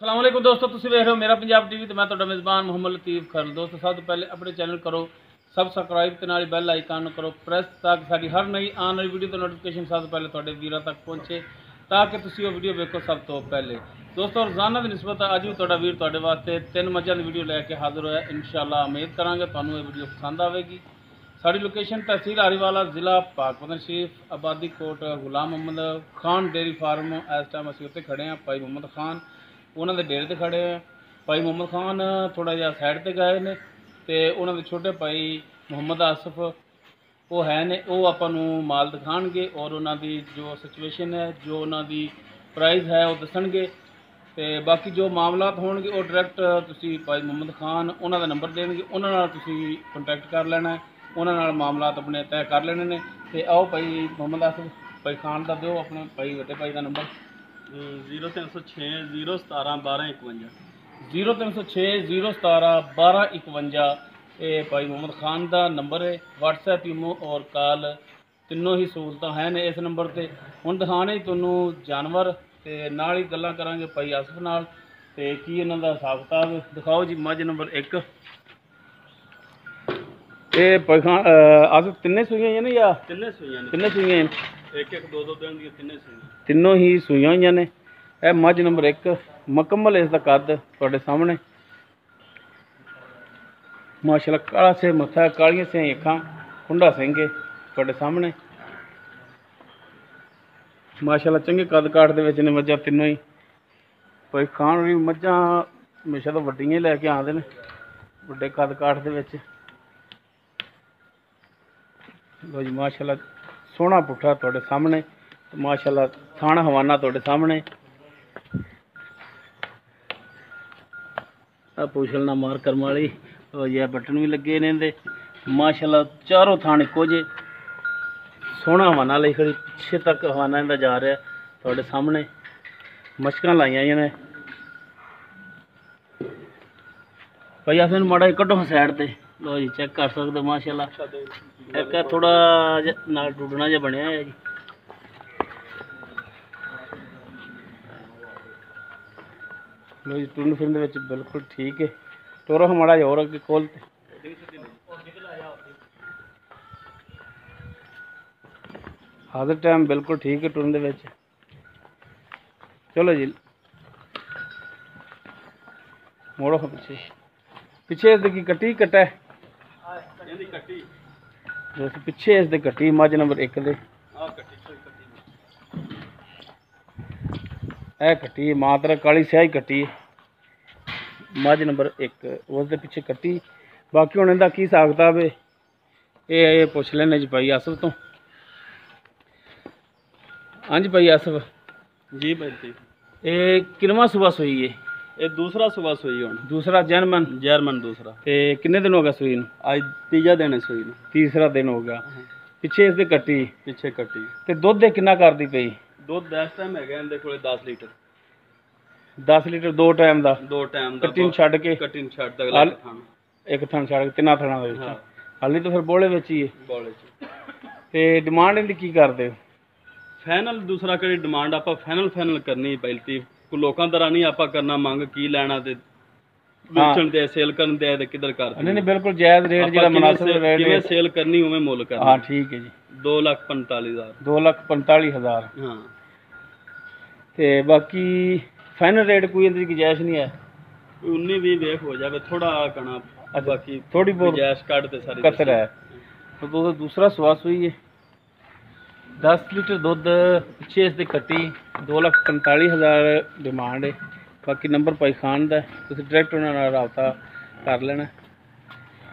अस्सलाम वालेकुम दोस्तों, तुम देख रहे हो मेरा पंजाब टीवी तो मैं ਤੁਹਾਡਾ मेज़बान मुहम्मद लतीफ़ खरल। दोस्तों सब तो पहले अपने चैनल करो सबसक्राइब ਤੇ ਨਾਲ ਬੈਲ ਆਈਕਨ ਨੂੰ ਕਰੋ ਪ੍ਰੈਸ ਤਾਂ ਕਿ ਸਾਡੀ ਹਰ ਨਈ ਆਉਣ ਵਾਲੀ ਵੀਡੀਓ ਦਾ ਨੋਟੀਫਿਕੇਸ਼ਨ ਸਭ ਤੋਂ ਪਹਿਲੇ ਤੁਹਾਡੇ ਵੀਰਾਂ ਤੱਕ ਪਹੁੰਚੇ ਤਾਂ ਕਿ ਤੁਸੀਂ ਉਹ ਵੀਡੀਓ ਵੇਖੋ ਸਭ ਤੋਂ ਪਹਿਲੇ। ਦੋਸਤੋ ਰੋਜ਼ਾਨਾ ਦੀ ਨਿਸਬਤ ਅੱਜ ਵੀ ਤੁਹਾਡਾ ਵੀਰ ਤੁਹਾਡੇ ਵਾਸਤੇ 3 ਮੱਝਾਂ ਦੀ ਵੀਡੀਓ ਲੈ ਕੇ ਹਾਜ਼ਰ ਹੋਇਆ। ਇਨਸ਼ਾਅੱਲਾ ਉਮੀਦ ਕਰਾਂਗੇ ਤੁਹਾਨੂੰ ਇਹ ਵੀਡੀਓ ਪਸੰਦ ਆਵੇਗੀ। साड़ी लोकेशन तहसील आरीवाला जिला पाकपतन शरीफ आबादी कोट गुलाम मोहम्मद खान डेयरी फार्म। इस टाइम असीं उत्ते खड़े हैं भाई मोहम्मद खान उन्होंने डेरे ते खड़े हैं। भाई मोहम्मद खान थोड़ा जिहा साइड ते गए ने ते उन्होंने छोटे भाई मोहम्मद आसफ वो है ने वो आपां नूं माल दिखाणगे और उन्हां दी जो सिचुएशन है जो उन्हां दी प्राइस है वो दसणगे ते बाकी जो मामलात होणगे वो डायरैक्ट तुसीं भाई मोहम्मद खान उन्हां दा नंबर देणगे उन्हां नाल तुसीं कंटैक्ट कर लेना है। उन्होंने मामलात अपने तय कर लेने ने ते आओ भाई मोहम्मद आसफ भाई खान का दो अपने भाई वड्डे भाई का नंबर 0306 017 1251 0306 017 1251। ये भाई मोहम्मद खान का नंबर है। व्हाट्सएप ईमो और कॉल तीनों ही सहूलत हैं ने इस नंबर पर। हुण दिखाने तुहानूं जानवर ते नाल ही गल्लां करांगे भाई आसफ नाल ते की इन्हां दा हिसाब किताब। दिखाओ जी मझ नंबर 1। ये पैखान अस तिन्ने सूइयां ने या तिन्ने सूइयां एक दो दिन दी तीनों ही सूइयां हुई ने। यह मझ नंबर 1 मुकम्मल इसका कद तुहाडे सामने माशाल्लाह काला से मत्था कालियां से अखां कुंडा सिंह तुहाडे सामने माशाल्लाह चंगे कद काठ दे विच ने मझां तीनों ही। भाई खान भी मझां हमेशा तो वड्डियां ही लैके आंदे ने वड्डे कद काठ दे विच। लो जी माशाल्लाह सोहना पुट्ठा तुहाडे सामने माशाल्लाह थान हवाना तुहाडे सामने। आ पूछल ना मार करम वाली ये बटन भी लगे ने दे माशाल्लाह चारों थान इक्को जे सोहना हवाना ले खड़ी पिछे तक हवाना इहदा जा रहा तुहाडे सामने। मशकां लाइयां ने भाई अस माड़ा कड्डो साइड ते। लो जी चेक कर सकते माशाल्लाह एक थोड़ा ना टुटना जहा बनया है जी। लो जी टुरन फिरन बिल्कुल ठीक है। टोरो माड़ा जहा और अगे खोल हाजिर टाइम बिल्कुल ठीक है टुरन दे विच। चलो जी मोड़ो पिछे पिछे इसकी कट्टी कट्टा है दोस्तों पिछे इसके कट्टी मझ नंबर 1 दे कट्टी मात्रा काली स्याही कट्टी मझ नंबर 1 उस पिछे कट्टी। बाकी हुण इहदा की हिसाब किताब है ये पुछ लैने जी भाई आसफ तो। हाँ जी भाई आसफ जी भाई ये किनवा सुबह सूई है? ये दूसरा सुबह सूई हुण दूसरा जर्मन दूसरा। ते किन्ने दिन हो गया सूई नूं? आज तीजा दिन है सूई नूं। तीसरा दिन हो गया। पिछे इसके कट्टी पिछे कट्टी ते दुध किन्ना करदी पई? दुध इस टाइम है इहदे कोले 10 लीटर 10 लीटर दो टाइम दा कट्टी नूं छड्ड के कट्टी नूं छड्ड तक एक थान छड्ड के तिन्ना थाना दे विच हाली तो फिर बोले विच ही है बोले च। ते डिमांड इहदी की करदे हो? फाइनल दूसरा कड़ी डिमांड आपां फाइनल करनी पैलती को लोकां तरह नहीं आपां करना मंग की लैना ते बेचण दे सेल करन दे ते किधर कर नहीं बिल्कुल जायज रेट जेड़ा मुनासिब रेट किवें सेल करनी उवें मुल करना। हां ठीक है जी 2,45,000 2,45,000। हां ते बाकी फाइनल रेट कोई इहदी गुंजाइश नहीं है 19-20 वेख हो जावे थोड़ा कना बाकी थोड़ी बहुत गुंजाइश काट ते सारी कसर है। तो दूसरा स्वास हुई है 10 लीटर दुध पिछे इसकी कट्टी 2,45,000 डिमांड है। बाकी नंबर भाई खान का तुम डायरैक्ट उन्होंने राबता कर लेना।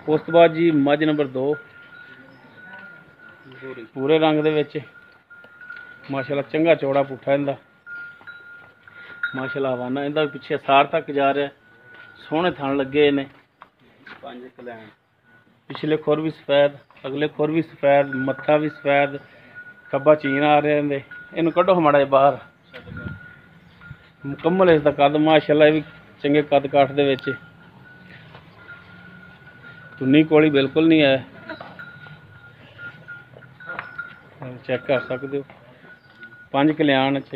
उस तो बाद जी मझ नंबर 2 पूरे रंग दे विच माशाल्लाह चंगा चौड़ा पुट्ठा इहदा माशाल्लाह हवाना इहदा भी पिछे सार तक जा रहा सोहने थण लगे ने 5 कलैन पिछले खुर भी सफेद अगले खुर भी सफेद मत्था भी सफेद खब्बा चीन आ रहे हैं। इन्हूं कड्डो माड़ा जिहा बाहर मुकम्मल इसका कद माशाल्लाह भी चंगे कद काठ दे विच तुन्नी कोली बिल्कुल नहीं है चेक कर सकते हो 5 कल्याण च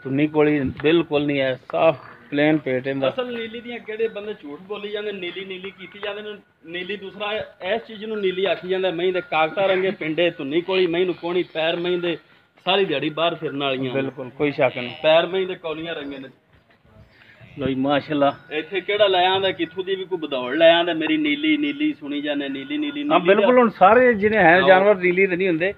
तुन्नी कोली बिल्कुल नहीं है साफ ਪਲੇਨ ਪੇਟ ਇਹਦਾ। ਅਸਲ ਨੀਲੀ ਦੀਆਂ ਕਿਹੜੇ ਬੰਦੇ ਝੂਠ ਬੋਲੀ ਜਾਂਦੇ, ਨੀਲੀ ਨੀਲੀ ਕੀਤੀ ਜਾਂਦੇ ਨੇ। ਨੀਲੀ ਦੂਸਰਾ ਇਸ ਚੀਜ਼ ਨੂੰ ਨੀਲੀ ਆਖੀ ਜਾਂਦਾ। ਮਹੀਂ ਦੇ ਕਾਗਤਾ ਰੰਗੇ ਪਿੰਡੇ ਧੁੰਨੀ ਕੋਲੀ, ਮਹੀਂ ਨੂੰ ਕੋਣੀ, ਪੈਰ ਮਹੀਂ ਦੇ ਸਾਰੀ ਦਿਹਾੜੀ ਬਾਹਰ ਫਿਰਨ ਵਾਲੀਆਂ। ਬਿਲਕੁਲ ਕੋਈ ਸ਼ੱਕ ਨਹੀਂ। ਪੈਰ ਮਹੀਂ ਦੇ ਕੌਲੀਆਂ ਰੰਗੇ ਨੇ। ਲੋ ਜੀ ਮਾਸ਼ਾਅੱਲਾ। ਇੱਥੇ ਕਿਹੜਾ ਲੈ ਆਂਦਾ, ਕਿੱਥੋਂ ਦੀ ਵੀ ਕੋਈ ਬਦੌੜ ਲੈ ਆਂਦਾ, ਮੇਰੀ ਨੀਲੀ ਨੀਲੀ ਸੁਣੀ ਜਾਂਦੇ, ਨੀਲੀ ਨੀਲੀ। ਹਾਂ ਬਿਲਕੁਲ, ਹੁਣ ਸਾਰੇ ਜਿਹੜੇ ਹੈ ਜਾਨਵਰ ਨੀਲੀ ਤੇ ਨਹੀਂ ਹੁੰਦੇ।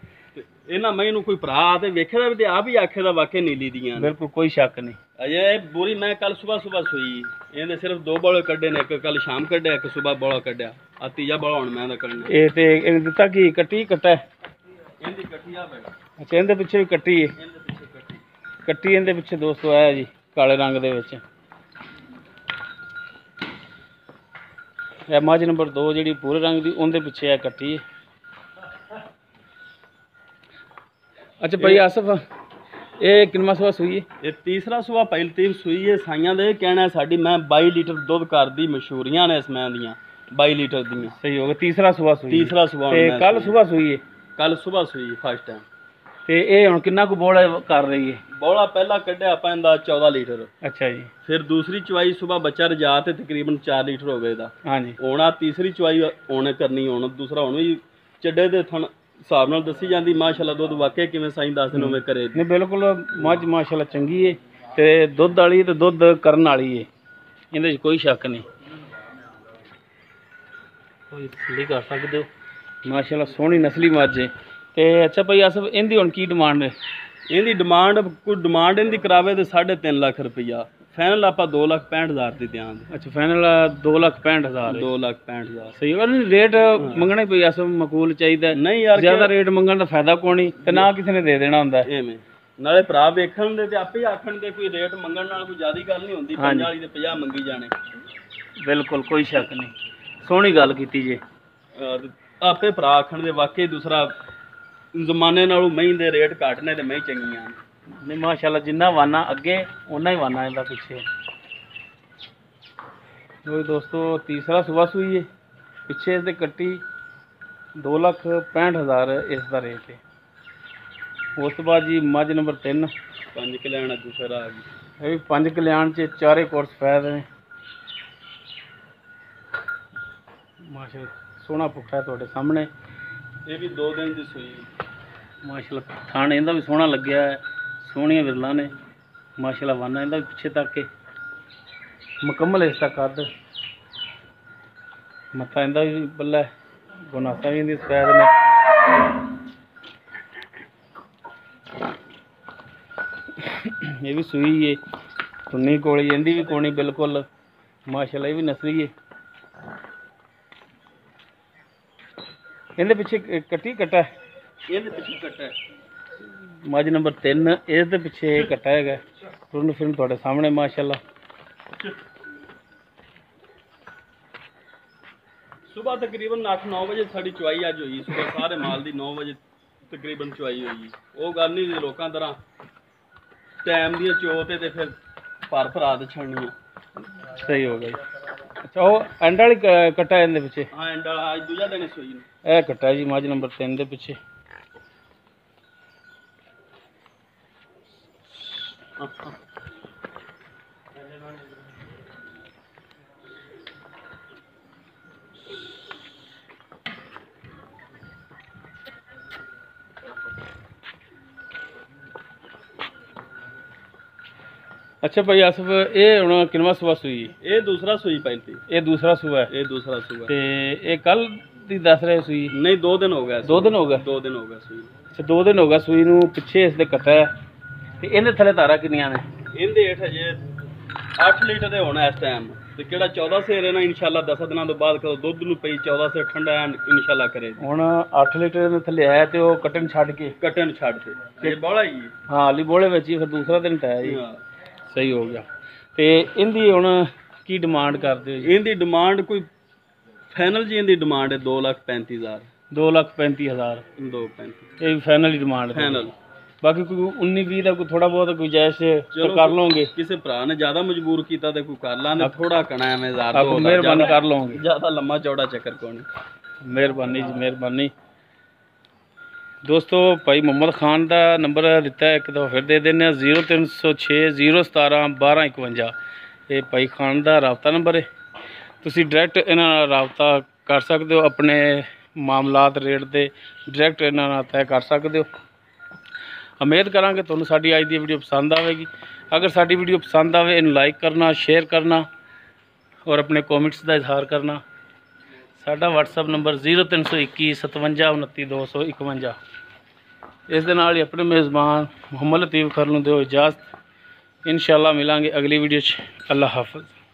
ਇਹਨਾਂ ਮਹੀਂ ਨੂੰ ਕੋਈ ਭਰਾ ਤੇ ਵੇਖੇਦਾ ਵੀ ਤੇ ਆਪ ਹੀ ਆਖੇਦਾ ਵਾਕਿਆ ਨੀਲੀ ਦੀਆਂ। ਬਿਲਕੁਲ ਕੋਈ ਸ਼ੱਕ ਨਹੀਂ। ਅਜੇ ਬੂਰੀ ਮੈਂ ਕੱਲ ਸਵੇਰ ਸੂਈ, ਇਹਦੇ ਸਿਰਫ 2 ਬੋਲੇ ਕੱਢੇ ਨੇ, ਇੱਕ ਕੱਲ ਸ਼ਾਮ ਕੱਢਿਆ, ਇੱਕ ਸਵੇਰ ਬੋਲਾ ਕੱਢਿਆ, ਆ ਤੀਜਾ ਬੋਲਾ ਹੁਣ ਮੈਂ ਦਾ ਕੱਢਣਾ। ਇਹ ਤੇ ਇਹਨੇ ਦਿੱਤਾ ਕੀ ਕੱਟੀ ਕੱਟਾ? ਇਹਦੀ ਕੱਟੀ ਆ ਬੈਠਾ। ਅੱਛਾ, ਇਹਦੇ ਪਿੱਛੇ ਵੀ ਕੱਟੀ ਹੈ। ਇਹਦੇ ਪਿੱਛੇ ਕੱਟੀ ਕੱਟੀ ਇਹਦੇ ਪਿੱਛੇ ਦੋਸਤੋ ਆਇਆ ਜੀ, ਕਾਲੇ ਰੰਗ ਦੇ ਵਿੱਚ। ਇਹ ਮੱਝ ਨੰਬਰ 2 ਜਿਹੜੀ ਪੂਰੇ ਰੰਗ ਦੀ, ਉਹਦੇ ਪਿੱਛੇ ਆ ਕੱਟੀ ਹੈ। ਅੱਛਾ ਭਾਈ ਆਸਫ, ਇਹ ਕਿੰਨਾ ਸੂਆ ਸੂਈ ਹੈ? ਇਹ ਤੀਸਰਾ ਸੂਆ ਪਹਿਲ ਤੀਰ ਸੂਈ ਹੈ। ਸਾਈਆਂ ਦੇ ਕਹਿਣਾ ਸਾਡੀ ਮੈਂ 22 ਲੀਟਰ ਦੁੱਧ ਕਰਦੀ, ਮਸ਼ਹੂਰੀਆਂ ਨੇ ਇਸ ਮੈਂ ਦੀਆਂ 22 ਲੀਟਰ ਦੀਆਂ। ਸਹੀ ਹੋ ਗਿਆ, ਤੀਸਰਾ ਸੂਆ ਸੂਈ। ਤੀਸਰਾ ਸੂਆ ਤੇ ਕੱਲ ਸਵੇਰ ਸੂਈ ਹੈ? ਕੱਲ ਸਵੇਰ ਸੂਈ ਫਸਟ ਟਾਈਮ। ਤੇ ਇਹ ਹੁਣ ਕਿੰਨਾ ਕੁ ਬੋਲਾ ਕਰ ਰਹੀ ਹੈ? ਬੋਲਾ ਪਹਿਲਾਂ ਕੱਢਿਆ ਆਪਾਂ ਇਹਦਾ 14 ਲੀਟਰ। ਅੱਛਾ ਜੀ। ਫਿਰ ਦੂਸਰੀ ਚਵਾਈ ਸਵੇਰ ਬੱਚਾ ਰਜਾ ਤੇ ਤਕਰੀਬਨ 4 ਲੀਟਰ ਹੋ ਗਏ ਇਹਦਾ। ਹਾਂਜੀ। ਹੁਣ ਆ ਤੀਸਰੀ ਚਵਾਈ ਹੁਣ ਕਰਨੀ, ਹੁਣ ਦੂਸਰਾ ਹੁਣ ਵੀ ਚੱਡੇ ਦੇ ਥਣ ਹਿਸਾਬ ਨਾਲ ਦੱਸੀ ਜਾਂਦੀ। ਮਾਸ਼ਾਅੱਲਾ ਦੁੱਧ ਵਾਕਿਆ ਕਿਵੇਂ ਸਾਈਂ ਦੱਸਦੇ ਨੇ ਉਵੇਂ ਕਰੇ। ਨਹੀਂ ਬਿਲਕੁਲ, ਮੱਝ ਮਾਸ਼ਾਅੱਲਾ ਚੰਗੀ ਹੈ ਤੇ ਦੁੱਧ ਵਾਲੀ ਤੇ ਦੁੱਧ ਕਰਨ ਵਾਲੀ ਹੈ, ਇਹਦੇ 'ਚ ਕੋਈ ਸ਼ੱਕ ਨਹੀਂ। ਕੋਈ ਤਸੱਲੀ ਕਰ ਸਕਦੇ ਹੋ। ਮਾਸ਼ਾਅੱਲਾ ਸੋਹਣੀ ਨਸਲੀ ਮੱਝ ਹੈ। ਤੇ ਅੱਛਾ ਭਾਈ ਆਸਫ, ਇਹਦੀ ਹੁਣ ਕੀ ਡਿਮਾਂਡ ਹੈ? ਇਹਦੀ ਡਿਮਾਂਡ ਕੋਈ ਡਿਮਾਂਡ ਇਹਦੀ ਕਰਾਵੇ ਤੇ 3.5 ਲੱਖ ਰੁਪਈਆ। ਫਾਈਨਲ ਆਪਾਂ 2,65,000 ਦੀ ਦਿਆਂਗੇ। ਅੱਛਾ, ਫਾਈਨਲ 2,65,000। 2,65,000 ਸਹੀ ਗੱਲ ਨਹੀਂ। ਰੇਟ ਮੰਗਣਾ ਹੀ ਪਈ ਆਸਫ, ਮਕੂਲ ਚਾਹੀਦਾ। ਨਹੀਂ ਯਾਰ, ਜ਼ਿਆਦਾ ਰੇਟ ਮੰਗਣ ਦਾ ਫਾਇਦਾ ਕੋਈ ਨਹੀਂ ਤੇ ਨਾ ਕਿਸੇ ਨੇ ਦੇ ਦੇਣਾ ਹੁੰਦਾ ਐਵੇਂ। ਨਾਲੇ ਭਰਾ ਵੇਖਣ ਦੇ ਤੇ ਆਪੇ ਆਖਣ ਦੇ, ਕੋਈ ਰੇਟ ਮੰਗਣ ਨਾਲ ਕੋਈ ਜ਼ਿਆਦਾ ਗੱਲ ਨਹੀਂ ਹੁੰਦੀ। 50 ਵਾਲੀ ਤੇ 50 ਮੰਗੀ ਜਾਣੇ। ਬਿਲਕੁਲ ਕੋਈ ਸ਼ੱਕ ਨਹੀਂ, ਸੋਹਣੀ ਗੱਲ ਕੀਤੀ ਜੇ। ਆਪੇ ਭਰਾ ਆਖਣ ਦੇ ਵਾਕਈ ਦੂਸਰਾ ਜ਼ਮਾਨੇ ਨਾਲੋਂ ਮਹੀਂ ਦੇ ਰੇਟ ਘੱਟ ਨੇ ਤੇ ਮਹੀਂ ਚੰਗੀਆਂ। ਨਹੀਂ ਮਾਸ਼ਾਅੱਲਾ, ਜਿੰਨਾ ਵਾਨਾ ਅੱਗੇ ਓਨਾ ਹੀ ਵਾਨਾ ਇਹਦਾ ਪਿੱਛੇ। ਲੋ ਦੋਸਤੋ, ਤੀਸਰਾ ਸੂਆ ਸੂਈ ਹੈ, ਪਿੱਛੇ ਇਸਦੇ ਕੱਟੀ 2,65,000 ਇਸ ਦਾ ਰੇਟ ਹੈ। ਉਸ ਤੋਂ ਬਾਅਦ ਜੀ ਮੱਝ ਨੰਬਰ 3 5 ਕਲਿਆਣ ਦੂਸਰਾ ਆ ਗਈ। ਇਹ ਵੀ 5 ਕਲਿਆਣ 'ਚ ਚਾਰੇ ਕੋਰਸ ਫੈਦ ਨੇ। ਮਾਸ਼ਾਅੱਲਾ ਸੋਹਣਾ ਪੁੱਠਾ ਤੁਹਾਡੇ ਸਾਹਮਣੇ। ਇਹ ਵੀ 2 ਦਿਨ ਦੀ ਸੂਈ। ਮਾਸ਼ਾਅੱਲਾ ਥਣ ਇਹਦਾ ਵੀ ਸੋਹਣਾ ਲੱਗਿਆ ਹੈ, ਸੋਹਣੀਆਂ ਵਿਰਲਾਂ ਨੇ। ਮਾਸ਼ਾਅੱਲਾ ਵਾਨਾ ਇਹਦਾ ਵੀ ਪਿੱਛੇ ਤੱਕ ਮੁਕੰਮਲ ਇਸ ਦਾ ਕੱਦ। ਮੱਥਾ ਇਹਦਾ ਵੀ ਬੱਲਾ, ਗੁਨਾਸਾ ਵੀ ਇਹਦੀ ਸਫੈਦ ਨੇ। ਇਹ ਵੀ ਸੂਈ ਹੈ, ਧੁੰਨੀ ਕੋਲੀ, ਇਹਦੀ ਵੀ ਕੋਣੀ ਬਿਲਕੁਲ। ਮਾਸ਼ਾਅੱਲਾ ਇਹ ਵੀ ਨਸਲੀ ਹੈ। ਇਹਦੇ ਪਿੱਛੇ ਕੱਟੀ ਕੱਟਾ? ਇਹਦੇ ਪਿੱਛੇ ਕੱਟਾ ਮੱਝ ਨੰਬਰ 3, ਇਸ ਦੇ ਪਿੱਛੇ ਕੱਟਾ ਹੈਗਾ। ਤੁਰਨ ਫਿਰਨ ਤੁਹਾਡੇ ਸਾਹਮਣੇ ਮਾਸ਼ਾਅੱਲਾ। ਸਵੇਰ ਤਕਰੀਬਨ 8-9 ਵਜੇ ਸਾਡੀ ਚੁਆਈ ਅੱਜ ਹੋਈ। ਸਵੇਰ ਸਾਰੇ ਮਾਲ ਦੀ 9 ਵਜੇ ਤਕਰੀਬਨ ਚੁਆਈ ਹੋਈ। ਉਹ ਗੱਲ ਨਹੀਂ ਸੀ ਲੋਕਾਂ ਤਰ੍ਹਾਂ ਟਾਈਮ ਦੀਆਂ ਚੋਤੇ ਤੇ ਫਿਰ ਭਰ ਭਰਾ ਤੇ ਛਣੀਆਂ। ਸਹੀ ਹੋ ਗਿਆ ਜੀ। ਅੱਛਾ, ਉਹ ਐਂਡ ਵਾਲੀ ਕੱਟਾ ਇਹਦੇ ਪਿੱਛੇ? ਹਾਂ, ਐਂਡ ਵਾਲਾ ਅੱਜ ਦੂਜਾ ਦਿਨ ਸੋਈ ਨੂੰ। ਇਹ ਕੱਟਾ ਜੀ ਮੱਝ ਨੰਬਰ 3 ਦੇ ਪਿੱਛੇ। ਅੱਛਾ ਭਾਈ ਆਸਫ, ਇਹ ਹੁਣ ਕਿੰਨਵਾਂ ਸੂਆ ਸੂਈ? ਇਹ ਦੂਸਰਾ ਸੂਈ ਪਹਿਲਤੀ। ਇਹ ਦੂਸਰਾ ਸੂਆ ਹੈ? ਇਹ ਦੂਸਰਾ ਸੂਆ। ਤੇ ਇਹ ਕੱਲ ਦੀ ਦੱਸ ਰਹੇ ਸੂਈ? ਨਹੀਂ, 2 ਦਿਨ ਹੋ ਗਏ। 2 ਦਿਨ ਹੋ ਗਏ? 2 ਦਿਨ ਹੋ ਗਏ ਸੂਈ। ਅੱਛਾ, 2 ਦਿਨ ਹੋ ਗਏ ਸੂਈ ਨੂੰ। ਪਿੱਛੇ ਇਸ ਦੇ ਕੱਟਾ ਹੈ ਤੇ ਇਹਦੇ ਥੱਲੇ ਧਾਰਾ ਕਿੰਨੀਆਂ ਨੇ? ਇਹਦੇ ਹੇਠ ਅਜੇ 8 ਲੀਟਰ ਦੇ ਹੋਣਾ ਇਸ ਟਾਈਮ। ਤੇ ਕਿਹੜਾ 14 ਸੇਰ ਹੈ ਨਾ, ਇਨਸ਼ਾਅੱਲਾ 10 ਦਿਨਾਂ ਤੋਂ ਬਾਅਦ ਕਦੋਂ ਦੁੱਧ ਨੂੰ ਪਈ 14 ਸੇਰ ਠੰਡਾ ਇਨਸ਼ਾਅੱਲਾ ਕਰੇ। ਹੁਣ 8 ਲੀਟਰ ਦੇ ਥੱਲੇ ਆਇਆ ਤੇ ਉਹ ਕੱਟਣ ਛੱਡ ਕੇ? ਕੱਟਣ ਛੱਡ ਤੇ ਇਹ ਬੋਲਾ ਹੀ। ਹਾਂ, ਅਲੀ ਬੋਲੇ ਵਿੱਚ ਹੀ ਫਿਰ ਦੂਸਰਾ ਦਿਨ ਟਾਇਆ ਜੀ। ਸਹੀ ਹੋ ਗਿਆ। ਤੇ ਇਹਦੀ ਹੁਣ ਕੀ ਡਿਮਾਂਡ ਕਰਦੇ ਹੋ ਜੀ? ਇਹਦੀ ਡਿਮਾਂਡ ਕੋਈ ਫਾਈਨਲ ਜੀ ਇਹਦੀ ਡਿਮਾਂਡ ਹੈ 2,35,000। 2,35,000? 2,35,000 ਇਹ ਫਾਈਨਲ ਹੀ ਡਿਮਾਂਡ ਹੈ? ਫਾਈਨਲ। ਬਾਕੀ ਕੋਈ 19-20 ਦਾ ਕੋਈ ਥੋੜਾ ਬਹੁਤ ਕੋਈ ਜਾਇਜ਼ ਕਰ ਲਓਗੇ? ਕਿਸੇ ਭਰਾ ਨੇ ਜ਼ਿਆਦਾ ਮਜਬੂਰ ਕੀਤਾ ਤੇ ਕੋਈ ਕਰ ਲਾਂਦੇ, ਥੋੜਾ ਕਣਾ ਐਵੇਂ 1,000 ਮਿਹਰਬਾਨੀ ਕਰ ਲਓਗੇ? ਜ਼ਿਆਦਾ ਲੰਮਾ ਚੌੜਾ ਚੱਕਰ ਕੋਈ ਨਹੀਂ। ਮਿਹਰਬਾਨੀ ਜੀ, ਮਿਹਰਬਾਨੀ। ਦੋਸਤੋ, ਭਾਈ ਮੁਹੰਮਦ ਖਾਨ ਦਾ ਨੰਬਰ ਦਿੱਤਾ, ਇੱਕ ਦਫਾ ਫਿਰ ਦੇ ਦਿੰਦੇ ਹਾਂ, 0306 017 1251। ਇਹ ਭਾਈ ਖਾਨ ਦਾ ਰਾਬਤਾ ਨੰਬਰ ਹੈ। ਤੁਸੀਂ ਡਾਇਰੈਕਟ ਇਹਨਾਂ ਨਾਲ ਰਾਬਤਾ ਕਰ ਸਕਦੇ ਹੋ, ਆਪਣੇ ਮਾਮਲਾਤ ਰੇਟ ਦੇ ਡਾਇਰੈਕਟ ਇਹਨਾਂ ਨਾਲ ਤੈਅ ਕਰ ਸਕਦੇ ਹੋ। ਉਮੀਦ ਕਰਾਂਗੇ ਤੁਹਾਨੂੰ ਸਾਡੀ ਅੱਜ ਦੀ ਵੀਡੀਓ ਪਸੰਦ ਆਵੇਗੀ। ਅਗਰ ਸਾਡੀ ਵੀਡੀਓ ਪਸੰਦ ਆਵੇ ਇਹਨੂੰ ਲਾਈਕ ਕਰਨਾ, ਸ਼ੇਅਰ ਕਰਨਾ ਔਰ ਆਪਣੇ ਕਮੈਂਟਸ ਦਾ ਇਜ਼ਹਾਰ ਕਰਨਾ। ਸਾਡਾ WhatsApp ਨੰਬਰ 0321 57 29 251। ਇਸ ਦੇ ਨਾਲ ਹੀ ਆਪਣੇ ਮੇਜ਼ਬਾਨ ਮੁਹੰਮਦ ਲਤੀਫ ਖਰ ਨੂੰ ਦਿਓ ਇਜਾਜ਼ਤ। इंशाअल्लाह मिलांगे अगली वीडियो। अल्लाह हाफ़िज़।